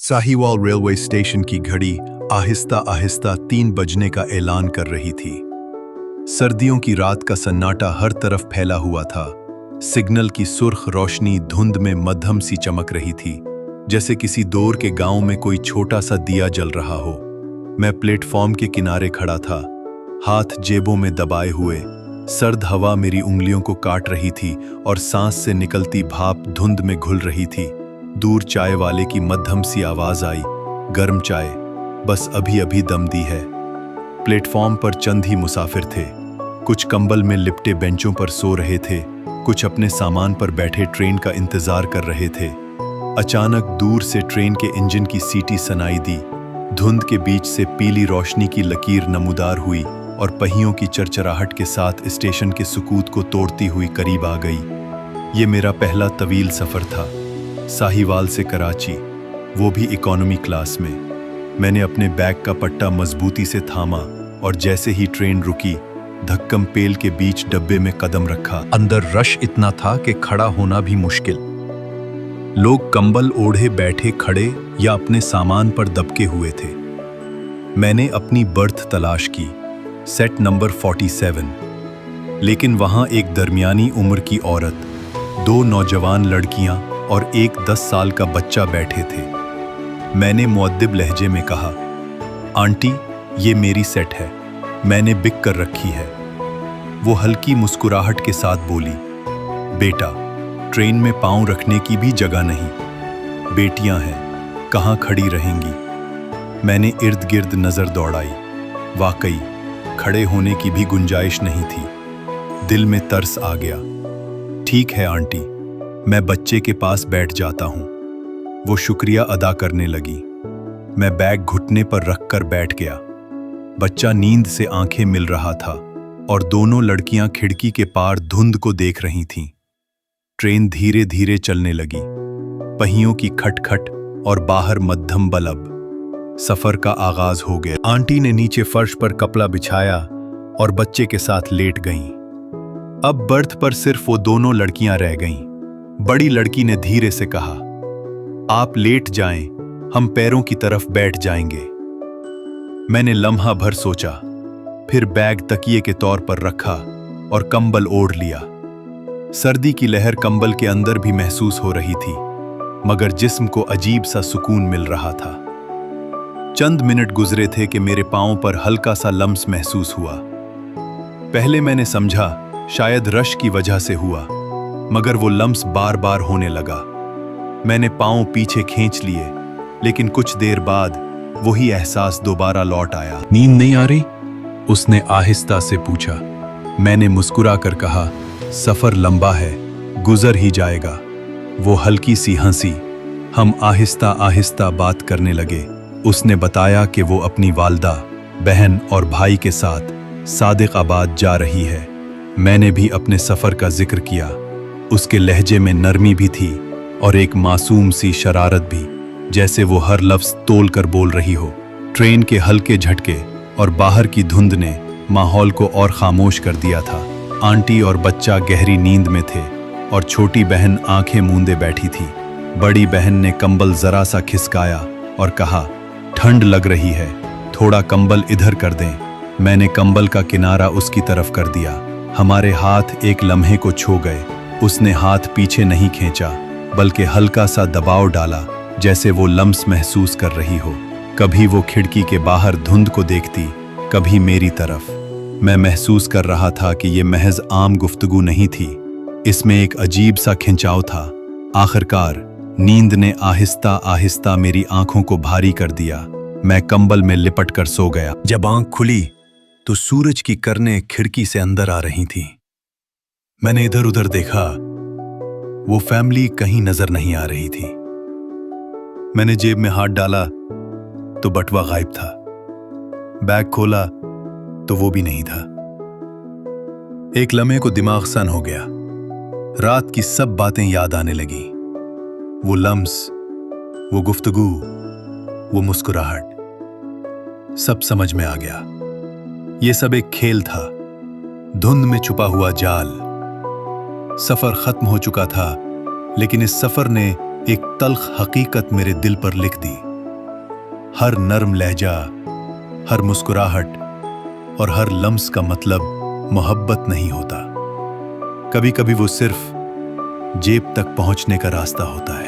Sahiwal railway station की घड़ी आहिस्ता आहिस्ता 3 बजने का ऐलान कर रही थी। सर्दियों की रात का सन्नाटा हर तरफ फैला हुआ था। सिग्नल की सुर्ख रोशनी धुंध में मध्यम सी चमक रही थी, जैसे किसी दूर के गांव में कोई छोटा सा दिया जल रहा हो। मैं प्लेटफॉर्म के किनारे खड़ा था, हाथ जेबों में दबाए हुए। सर्द हवा मेरी उंगलियों को काट रही थी और सांस से निकलती भाप धुंध में घुल रही थी। दूर चाय वाले की मध्यम सी आवाज आई, गर्म चाय, बस अभी अभी दम दी है। प्लेटफॉर्म पर चंद ही मुसाफिर थे। कुछ कंबल में लिपटे बेंचों पर सो रहे थे, कुछ अपने सामान पर बैठे ट्रेन का इंतजार कर रहे थे। अचानक दूर से ट्रेन के इंजन की सीटी सुनाई दी। धुंध के बीच से पीली रोशनी की लकीर नमूदार हुई और पहियों की चरचराहट के साथ स्टेशन के सुकूत को तोड़ती हुई करीब आ गई। ये मेरा पहला तवील सफर था, साहिवाल से कराची, वो भी इकोनॉमी क्लास में। मैंने अपने बैग का पट्टा मजबूती से थामा और जैसे ही ट्रेन रुकी, धक्कम पेल के बीच डब्बे में कदम रखा। अंदर रश इतना था कि खड़ा होना भी मुश्किल। लोग कंबल ओढ़े बैठे खड़े या अपने सामान पर दबके हुए थे। मैंने अपनी बर्थ तलाश की, सेट नंबर 47। लेकिन वहां एक दरमियानी उम्र की औरत, 2 नौजवान लड़कियां और एक 10 साल का बच्चा बैठे थे। मैंने मुअद्दिब लहजे में कहा, आंटी, ये मेरी सेट है, मैंने बिक कर रखी है। वो हल्की मुस्कुराहट के साथ बोली, बेटा, ट्रेन में पांव रखने की भी जगह नहीं। बेटियां हैं, कहाँ खड़ी रहेंगी? मैंने इर्द गिर्द नजर दौड़ाई। वाकई खड़े होने की भी गुंजाइश नहीं थी। दिल में तरस आ गया। ठीक है आंटी, मैं बच्चे के पास बैठ जाता हूं। वो शुक्रिया अदा करने लगी। मैं बैग घुटने पर रखकर बैठ गया। बच्चा नींद से आंखें मिल रहा था और दोनों लड़कियां खिड़की के पार धुंध को देख रही थीं। ट्रेन धीरे धीरे चलने लगी, पहियों की खटखट और बाहर मध्यम बलब। सफर का आगाज हो गया। आंटी ने नीचे फर्श पर कपड़ा बिछाया और बच्चे के साथ लेट गईं। अब बर्थ पर सिर्फ वो दोनों लड़कियां रह गईं। बड़ी लड़की ने धीरे से कहा, आप लेट जाएं, हम पैरों की तरफ बैठ जाएंगे। मैंने लम्हा भर सोचा, फिर बैग तकिए के तौर पर रखा और कंबल ओढ़ लिया। सर्दी की लहर कंबल के अंदर भी महसूस हो रही थी, मगर जिस्म को अजीब सा सुकून मिल रहा था। चंद मिनट गुजरे थे कि मेरे पांव पर हल्का सा लम्स महसूस हुआ। पहले मैंने समझा शायद रश की वजह से हुआ, मगर वो लम्स बार बार होने लगा। मैंने पांव पीछे खींच लिए, लेकिन कुछ देर बाद वही एहसास दोबारा लौट आया। नींद नहीं आ रही? उसने आहिस्ता से पूछा। मैंने मुस्कुरा कर कहा, सफर लंबा है, गुजर ही जाएगा। वो हल्की सी हंसी। हम आहिस्ता आहिस्ता बात करने लगे। उसने बताया कि वो अपनी वालदा, बहन और भाई के साथ सादिकाबाद जा रही है। मैंने भी अपने सफर का जिक्र किया। उसके लहजे में नरमी भी थी और एक मासूम सी शरारत भी, जैसे वो हर लफ्ज तोल कर बोल रही हो। ट्रेन के हल्के झटके और बाहर की धुंध ने माहौल को और खामोश कर दिया था। आंटी और बच्चा गहरी नींद में थे और छोटी बहन आंखें मूंदे बैठी थी। बड़ी बहन ने कंबल जरा सा खिसकाया और कहा, ठंड लग रही है, थोड़ा कंबल इधर कर दें। मैंने कंबल का किनारा उसकी तरफ कर दिया। हमारे हाथ एक लम्हे को छू गए। उसने हाथ पीछे नहीं खींचा, बल्कि हल्का सा दबाव डाला, जैसे वो लम्स महसूस कर रही हो। कभी वो खिड़की के बाहर धुंध को देखती, कभी मेरी तरफ। मैं महसूस कर रहा था कि ये महज आम गुफ्तगू नहीं थी, इसमें एक अजीब सा खिंचाव था। आखिरकार नींद ने आहिस्ता आहिस्ता मेरी आंखों को भारी कर दिया। मैं कंबल में लिपट कर सो गया। जब आंख खुली तो सूरज की किरणें खिड़की से अंदर आ रही थीं। मैंने इधर उधर देखा, वो फैमिली कहीं नजर नहीं आ रही थी। मैंने जेब में हाथ डाला तो बटुआ गायब था। बैग खोला तो वो भी नहीं था। एक लम्हे को दिमाग सन हो गया। रात की सब बातें याद आने लगी। वो लम्स, वो गुफ्तगू, वो मुस्कुराहट, सब समझ में आ गया। ये सब एक खेल था, धुंध में छुपा हुआ जाल। सफर खत्म हो चुका था, लेकिन इस सफर ने एक तल्ख हकीकत मेरे दिल पर लिख दी। ہر نرم لہجہ، ہر مسکراہٹ اور ہر لمس کا مطلب محبت نہیں ہوتا۔ کبھی کبھی وہ صرف جیب تک پہنچنے کا راستہ ہوتا ہے۔